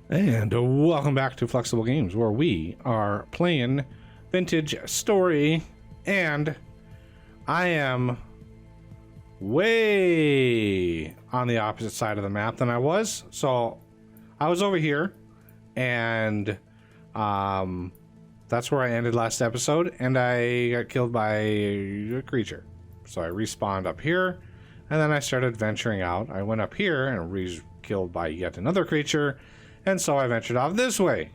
And welcome back to Flexible Games, where we are playing Vintage Story, and I am way on the opposite side of the map than I was. So I was over here, and that's where I ended last episode, and I got killed by a creature. So I respawned up here, and then I started venturing out. I went up here and was killed by yet another creature. And so I ventured off this way.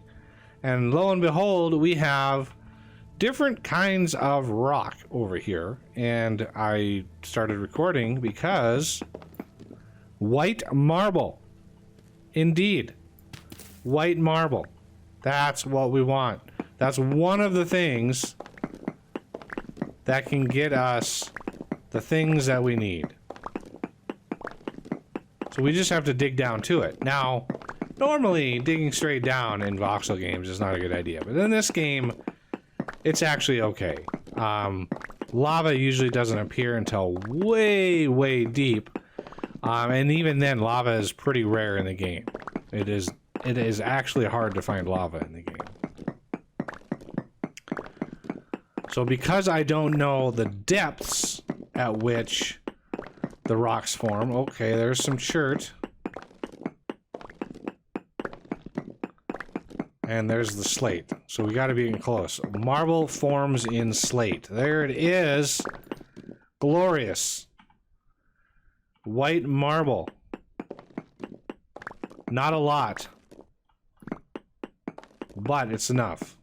And lo and behold, we have different kinds of rock over here. And I started recording because white marble. Indeed. White marble. That's what we want. That's one of the things that can get us the things that we need. So we just have to dig down to it. Now, normally, digging straight down in voxel games is not a good idea, but in this game, it's actually okay. Lava usually doesn't appear until way, way deep, and even then, lava is pretty rare in the game. It is actually hard to find lava in the game. So because I don't know the depths at which the rocks form, okay, there's some chert. And there's the slate. So we got to be getting close. Marble forms in slate. There it is. Glorious. White marble. Not a lot. But it's enough.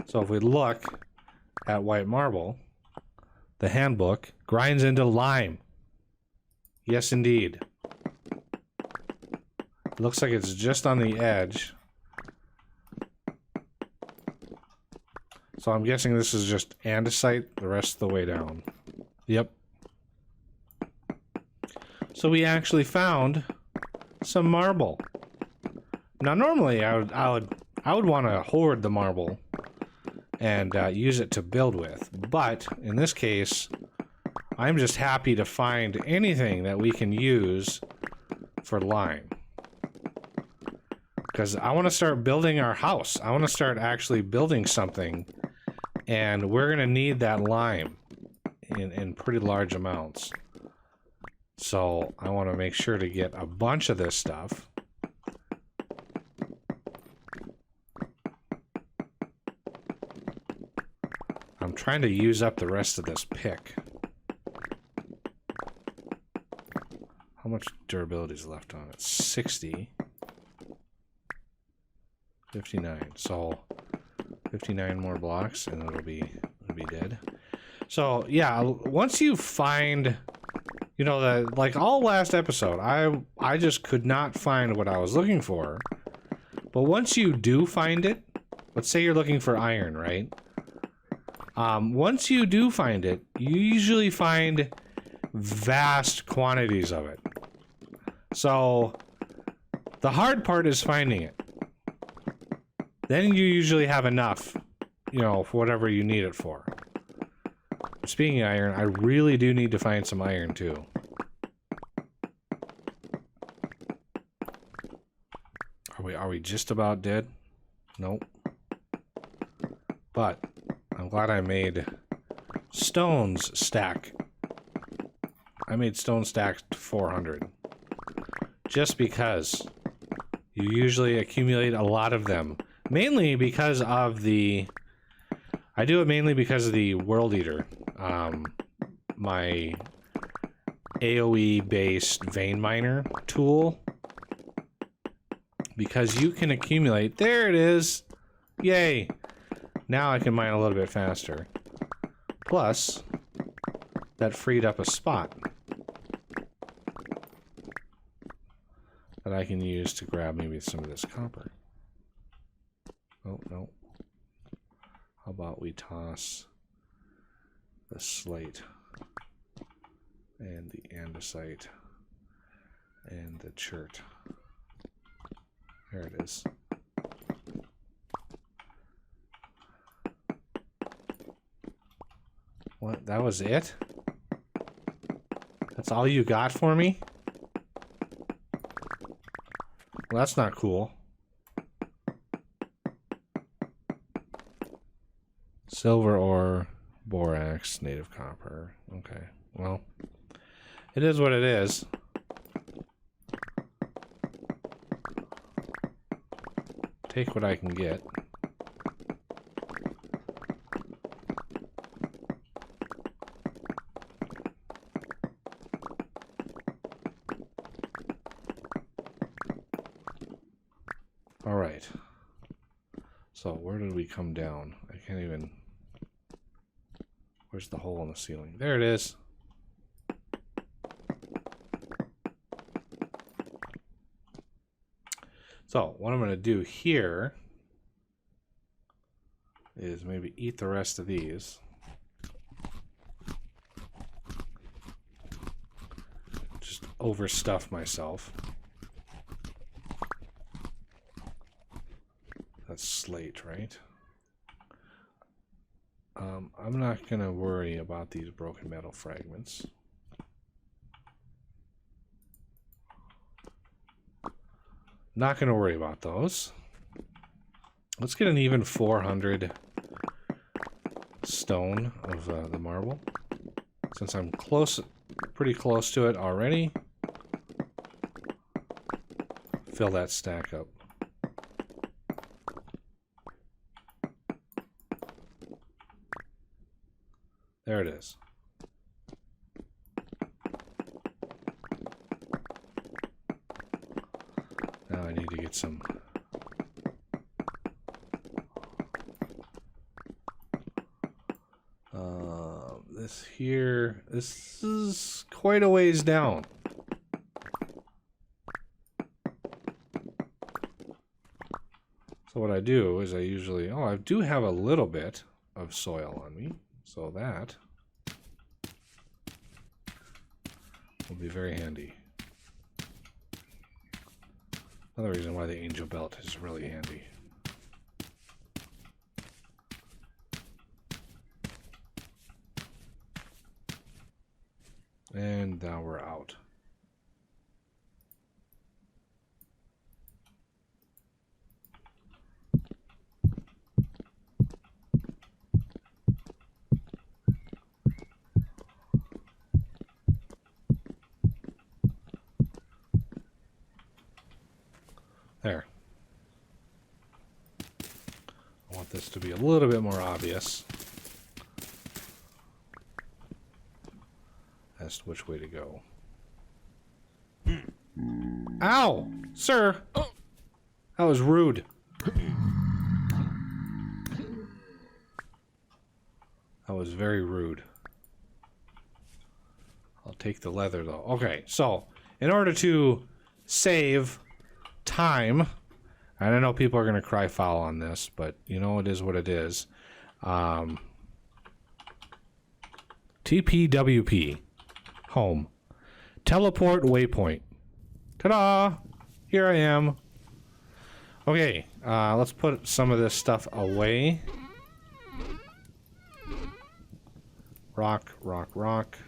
So if we look at white marble, the handbook grinds into lime. Yes, indeed. Looks like it's just on the edge. So I'm guessing this is just andesite the rest of the way down. Yep. So we actually found some marble. Now normally I would want to hoard the marble and use it to build with, but in this case I'm just happy to find anything that we can use for lime. Because I want to start building our house. I want to start actually building something. And we're going to need that lime in pretty large amounts. So I want to make sure to get a bunch of this stuff. I'm trying to use up the rest of this pick. How much durability is left on it? 60. 59. So 59 more blocks and it'll be dead. So yeah, once you find, you know, like all last episode, I just could not find what I was looking for. But once you do find it, let's say you're looking for iron, right? Once you do find it, you usually find vast quantities of it. So the hard part is finding it. Then you usually have enough, you know, for whatever you need it for. Speaking of iron, I really do need to find some iron too. Are we just about dead? Nope. But I'm glad I made stones stack. I made stone stacked 400. Just because you usually accumulate a lot of them. Mainly because of the... I do it mainly because of the World Eater. My AoE-based vein miner tool. Because you can accumulate... There it is! Yay! Now I can mine a little bit faster. Plus, that freed up a spot that I can use to grab maybe some of this copper. Oh, no. How about we toss the slate and the andesite and the chert. There it is. What? That was it? That's all you got for me? Well, that's not cool. Silver ore, borax, native copper. Okay, well, it is what it is. Take what I can get. All right. So where did we come down? I can't even... Where's the hole in the ceiling? There it is. So what I'm going to do here is maybe eat the rest of these. Just overstuff myself. That's slate, right? I'm not going to worry about these broken metal fragments. Not going to worry about those. Let's get an even 400 stone of the marble. Since I'm pretty close to it already. Fill that stack up. There it is. Now I need to get some... this here... This is quite a ways down. So what I do is I usually... Oh, I do have a little bit of soil on me. So that will be very handy. Another reason why the angel belt is really handy. And now we're out. There. I want this to be a little bit more obvious as to which way to go. Ow! Sir! That was rude. That was very rude. I'll take the leather, though. Okay, so, in order to save time, and I know people are going to cry foul on this, but, you know, it is what it is. TPWP. Home. Teleport waypoint. Ta-da! Here I am. Okay, let's put some of this stuff away. Rock, rock, rock.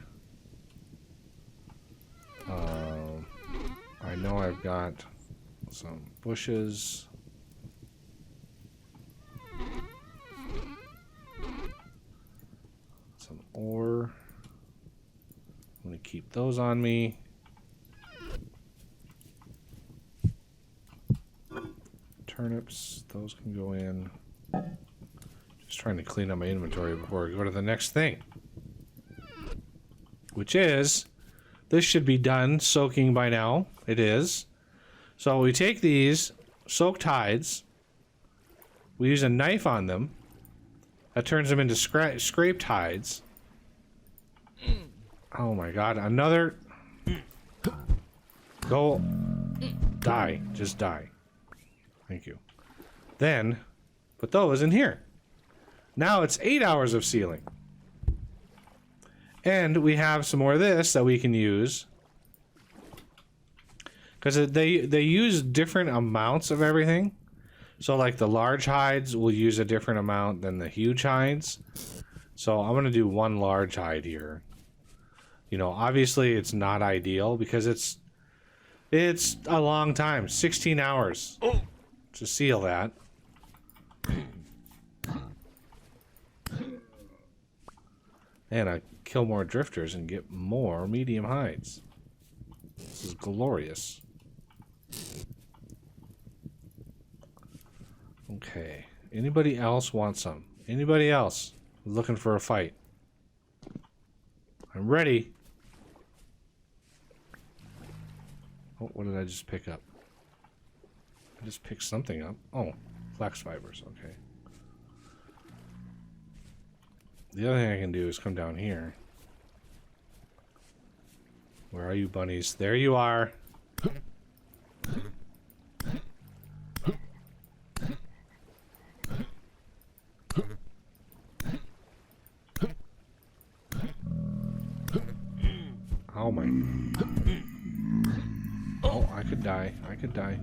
I know I've got some bushes. Some ore. I'm going to keep those on me. Turnips, those can go in. Just trying to clean up my inventory before I go to the next thing. Which is, this should be done soaking by now. It is. So we take these soaked hides. We use a knife on them. That turns them into scraped hides. Oh my god, another... Go... Die. Just die. Thank you. Then, put those in here. Now it's 8 hours of sealing. And we have some more of this that we can use. Because they use different amounts of everything. So like the large hides will use a different amount than the huge hides. So I'm going to do one large hide here. You know, obviously it's not ideal because it's It's a long time. 16 hours to seal that. And I kill more drifters and get more medium hides. This is glorious. Okay. Anybody else want some? Anybody else looking for a fight? I'm ready. Oh, what did I just pick up? I just picked something up. Oh, flax fibers. Okay. The other thing I can do is come down here. Where are you, bunnies? There you are. Oh my. Oh, I could die. I could die.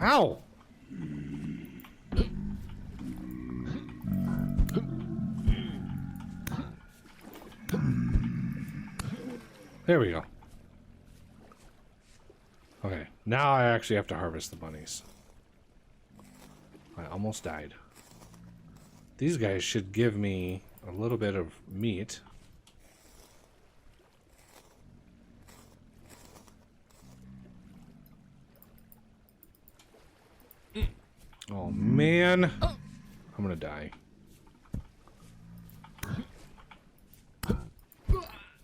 Ow! There we go. Okay, now I actually have to harvest the bunnies. I almost died. These guys should give me a little bit of meat. Oh man, I'm gonna die.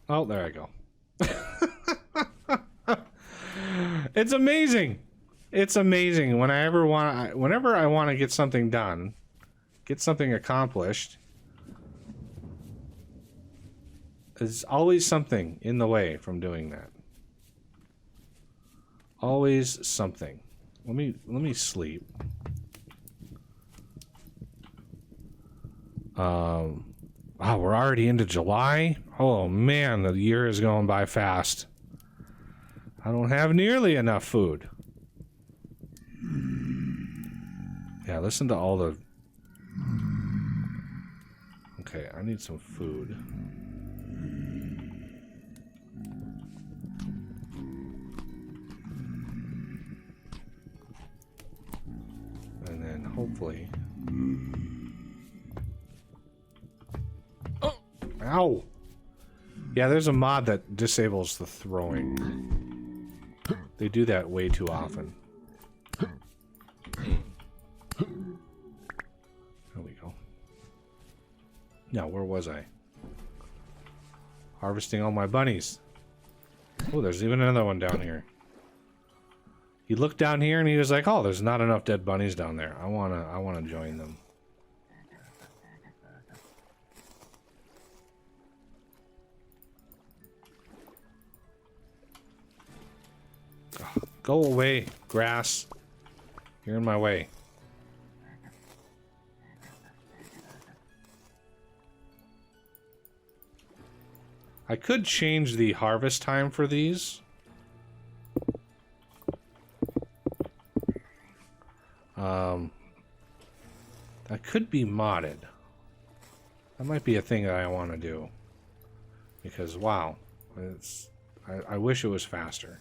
Oh, there I go. It's amazing. It's amazing. Whenever I want to get something done, get something accomplished, there's always something in the way from doing that. Always something. Let me sleep. Wow, we're already into July? Oh man, the year is going by fast. I don't have nearly enough food. Yeah, listen to all the... Okay, I need some food. And then hopefully... Oh! Ow! Yeah, there's a mod that disables the throwing. They do that way too often. There we go. Now, where was I? Harvesting all my bunnies. Oh, there's even another one down here. He looked down here and he was like, "Oh, there's not enough dead bunnies down there. I wanna join them." Go away, grass. You're in my way. I could change the harvest time for these. That could be modded. That might be a thing that I want to do. Because, wow. I wish it was faster.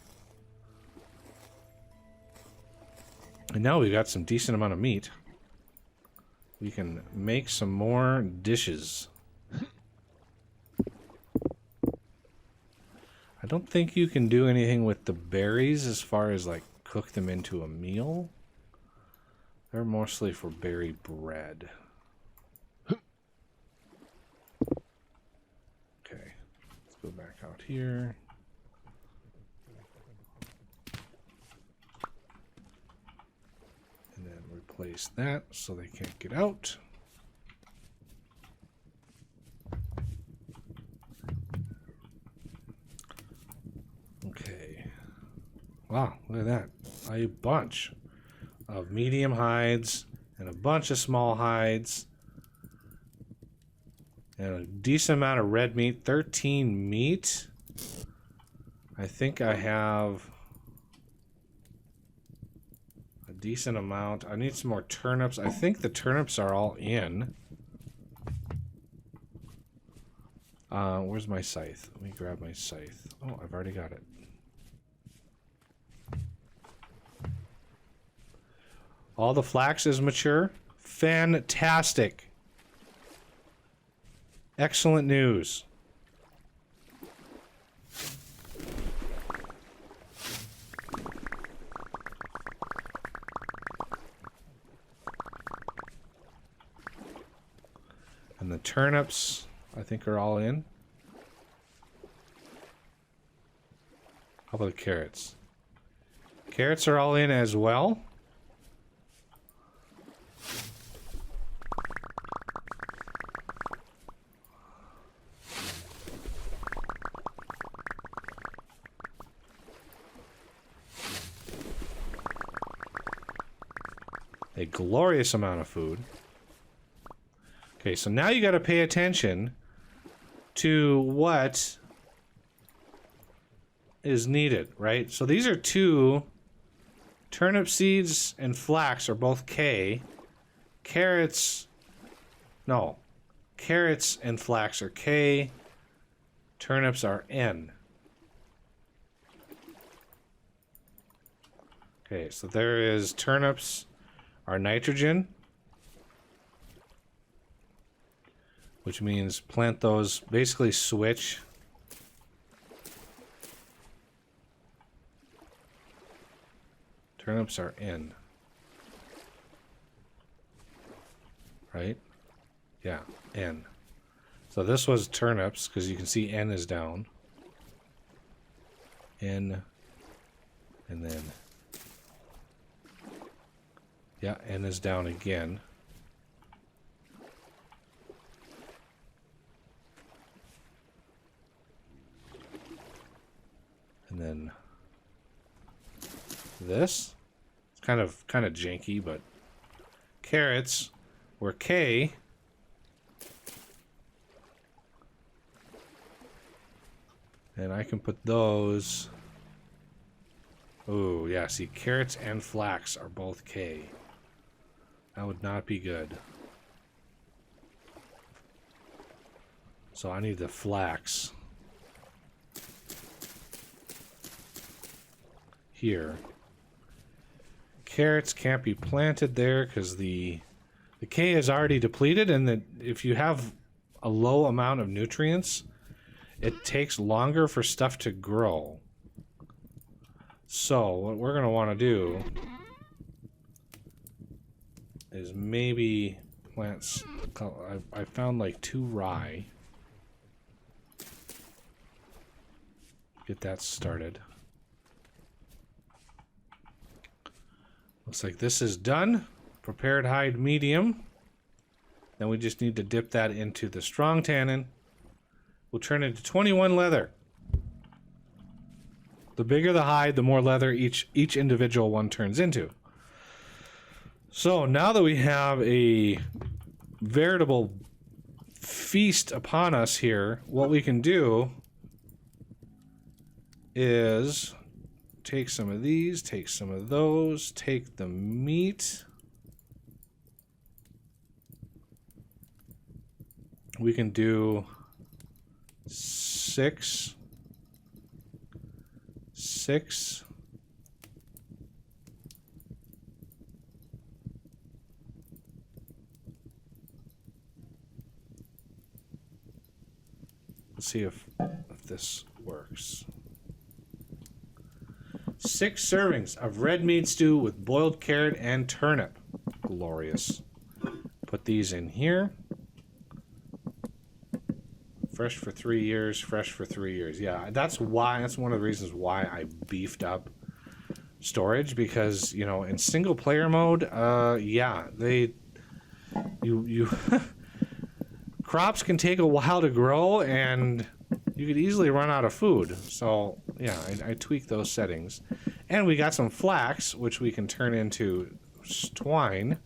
And now we've got some decent amount of meat. We can make some more dishes. I don't think you can do anything with the berries as far as like cook them into a meal. They're mostly for berry bread. Okay, let's go back out here. And then replace that so they can't get out. Okay. Wow, look at that. A bunch of medium hides and a bunch of small hides. And a decent amount of red meat. 13 meat. I think I have a decent amount. I need some more turnips. I think the turnips are all in. Where's my scythe? Let me grab my scythe. Oh, I've already got it. All the flax is mature. Fantastic. Excellent news. And the turnips, I think, are all in. How about the carrots? Carrots are all in as well. A glorious amount of food. Okay, so now you got to pay attention to what is needed, right? So these are 2 turnip seeds and flax are both K. Carrots and flax are K. Turnips are N. Okay, so there is turnips are nitrogen, which means plant those, basically switch. Turnips are in. Right? Yeah, N. So this was turnips, because you can see N is down. N, and then, yeah, N is down again. And then this, it's kind of janky, but carrots were K. And I can put those. Oh, yeah, see, carrots and flax are both K. That would not be good. So I need the flax here. Carrots can't be planted there because the K is already depleted, and if you have a low amount of nutrients, it takes longer for stuff to grow. So what we're going to want to do is maybe plant. I found like 2 rye. Get that started. Looks like this is done. Prepared hide medium. Then we just need to dip that into the strong tannin. We'll turn it into 21 leather. The bigger the hide, the more leather each individual one turns into. So now that we have a veritable feast upon us here, what we can do is take some of these, take some of those, take the meat. We can do 6. Let's see if this works. 6 servings of red meat stew with boiled carrot and turnip. Glorious. Put these in here. Fresh for 3 years, fresh for 3 years. Yeah, that's one of the reasons why I beefed up storage, because, you know, in single player mode, yeah, you crops can take a while to grow, and you could easily run out of food. So, yeah, I tweaked those settings. And we got some flax, which we can turn into twine,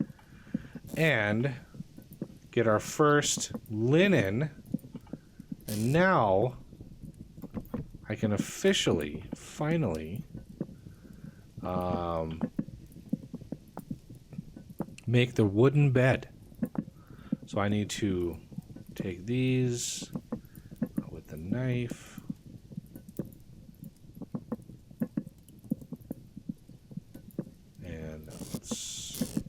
and get our first linen. And now I can officially, finally, make the wooden bed. So I need to take these with the knife. And let's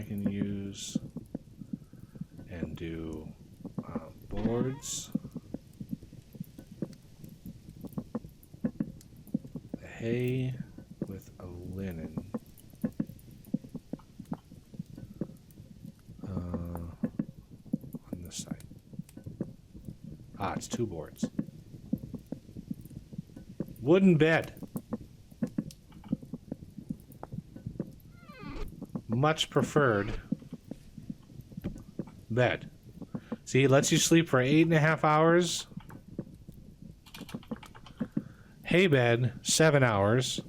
I can use and do boards, hay with a linen. On this side. Ah, it's 2 boards. Wooden bed. Much preferred bed. See, it lets you sleep for 8.5 hours. Hay bed, 7 hours.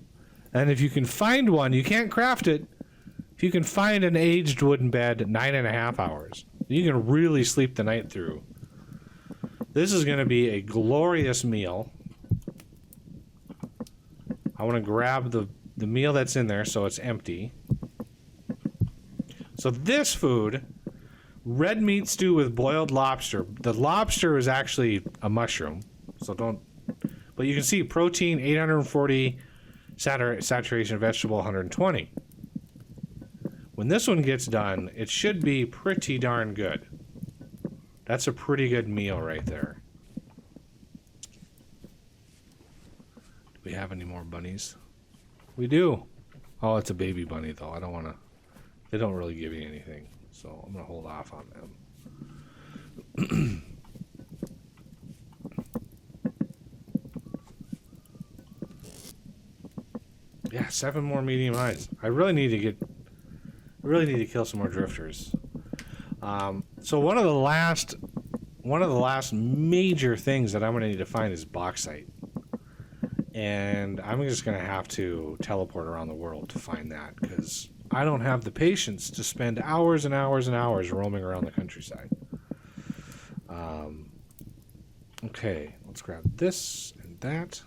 And if you can find one, you can't craft it. If you can find an aged wooden bed, 9.5 hours. You can really sleep the night through. This is going to be a glorious meal. I want to grab the meal that's in there so it's empty. So this food, red meat stew with boiled lobster. The lobster is actually a mushroom, so don't. But you can see protein 840, saturation vegetable 120. When this one gets done, it should be pretty darn good. That's a pretty good meal right there. Do we have any more bunnies? We do. Oh, it's a baby bunny though. I don't want to. They don't really give you anything, so I'm gonna hold off on them. Yeah, 7 more medium highs. I really need to kill some more drifters. So one of the last major things that I'm gonna need to find is bauxite, and I'm just gonna have to teleport around the world to find that because I don't have the patience to spend hours and hours and hours roaming around the countryside. Okay, let's grab this and that.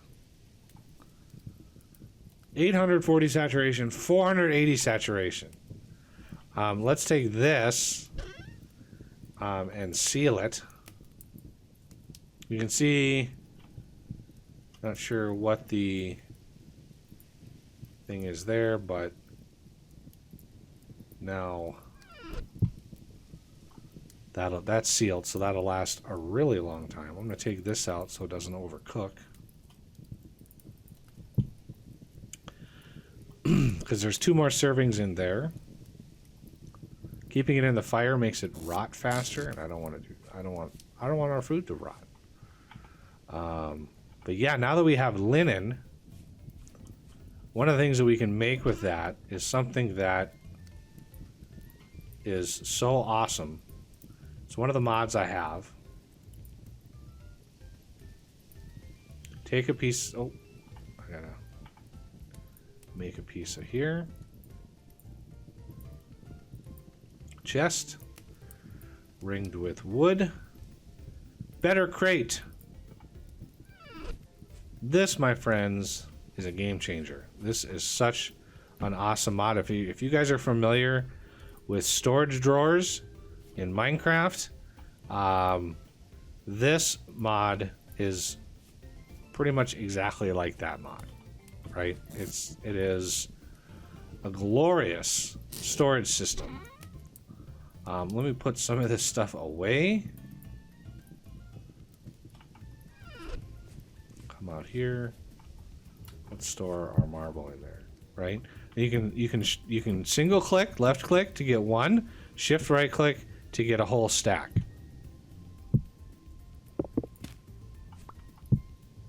840 saturation, 480 saturation. Let's take this and seal it. You can see, not sure what the thing is there, but now that's sealed, so that'll last a really long time. I'm going to take this out so it doesn't overcook. Because there's 2 more servings in there. Keeping it in the fire makes it rot faster, and I don't want our food to rot. But yeah, now that we have linen, one of the things that we can make with that is something that is so awesome. It's one of the mods I have. Take a piece. Oh, I gotta make a piece of here. Chest. Ringed with wood. Better crate. This, my friends, is a game changer. This is such an awesome mod. If you guys are familiar with storage drawers in Minecraft, this mod is pretty much exactly like that mod, right? It is a glorious storage system. Let me put some of this stuff away. Come out here. Let's store our marble in there, right? You can single click, left click to get one, shift right click to get a whole stack.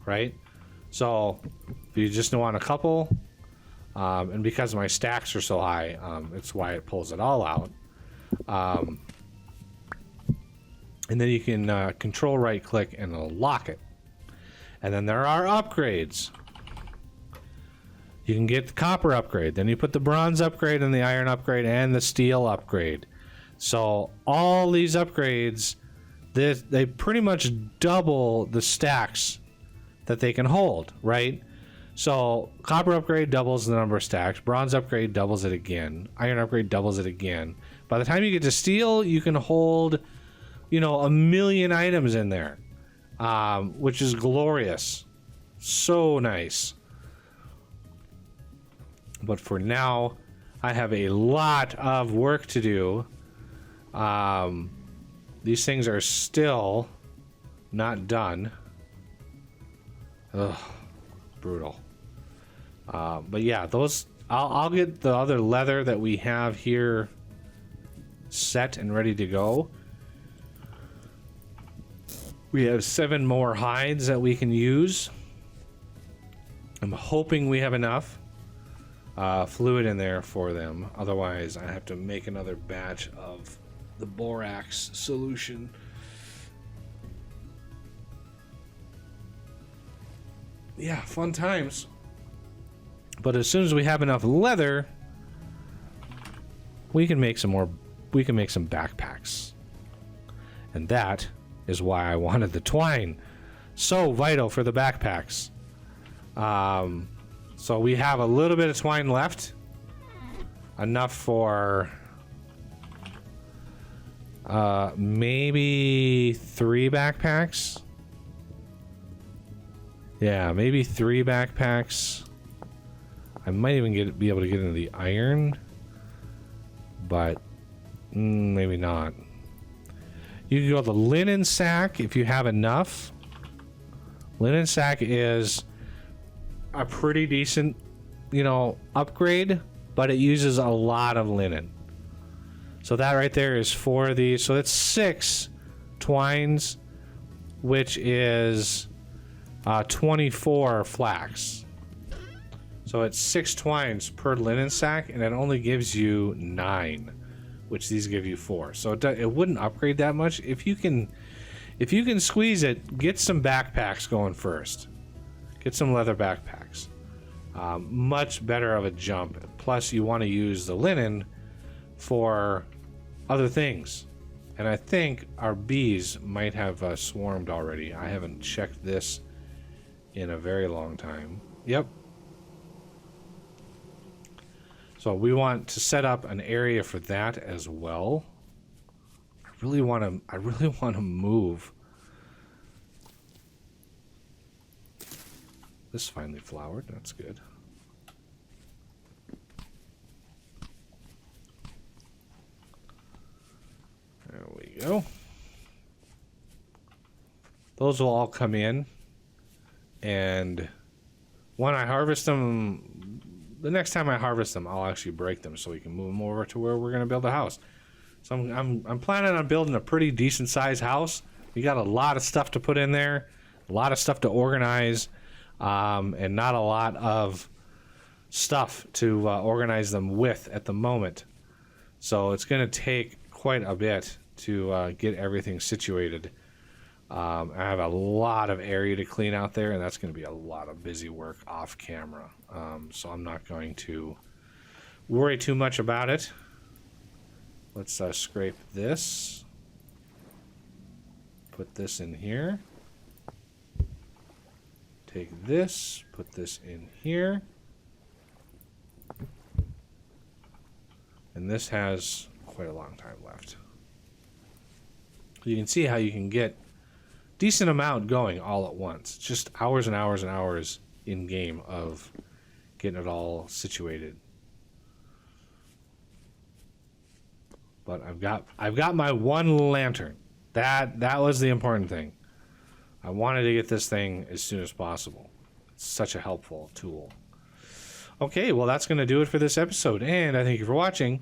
Right? So if you just want a couple, and because my stacks are so high, it's why it pulls it all out. And then you can control right click and it'll lock it. And then there are upgrades. You can get the copper upgrade, then you put the bronze upgrade and the iron upgrade and the steel upgrade. So all these upgrades, they pretty much double the stacks that they can hold, right? So copper upgrade doubles the number of stacks, bronze upgrade doubles it again, iron upgrade doubles it again. By the time you get to steel, you can hold, 1 million items in there, which is glorious. So nice. But for now, I have a lot of work to do. These things are still not done. Ugh, brutal. But yeah, those I'll get the other leather that we have here set and ready to go. We have 7 more hides that we can use. I'm hoping we have enough fluid in there for them. Otherwise, I have to make another batch of the borax solution. Yeah, fun times. But as soon as we have enough leather, we can make some more. We can make some backpacks, and that is why I wanted the twine. So vital for the backpacks. So we have a little bit of twine left, enough for maybe 3 backpacks. Yeah, maybe 3 backpacks. I might even be able to get into the iron, but maybe not. You can go the linen sack if you have enough. Linen sack is a pretty decent, upgrade, but it uses a lot of linen. So that right there is 4 of these. So that's 6 twines, which is 24 flax. So it's 6 twines per linen sack, and it only gives you 9, which these give you 4. So it wouldn't upgrade that much. If you can squeeze it, get some backpacks going first. Get some leather backpacks. Much better of a jump. Plus, you want to use the linen for other things. And I think our bees might have swarmed already. I haven't checked this in a very long time. Yep. So we want to set up an area for that as well. I really want to move. This finally flowered. That's good. There we go. Those will all come in, and when I harvest them, the next time I harvest them, I'll actually break them so we can move them over to where we're going to build a house. So I'm planning on building a pretty decent sized house. We got a lot of stuff to put in there, a lot of stuff to organize, and not a lot of stuff to organize them with at the moment. So it's going to take quite a bit to get everything situated. I have a lot of area to clean out there, and that's going to be a lot of busy work off camera. So I'm not going to worry too much about it. Let's scrape this. Put this in here. Take this, put this in here. And this has quite a long time left. You can see how you can get decent amount going all at once. Just hours and hours and hours in game of getting it all situated. But I've got my one lantern. That was the important thing. I wanted to get this thing as soon as possible. It's such a helpful tool. Okay, well that's going to do it for this episode, and I thank you for watching,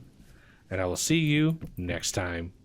and I will see you next time.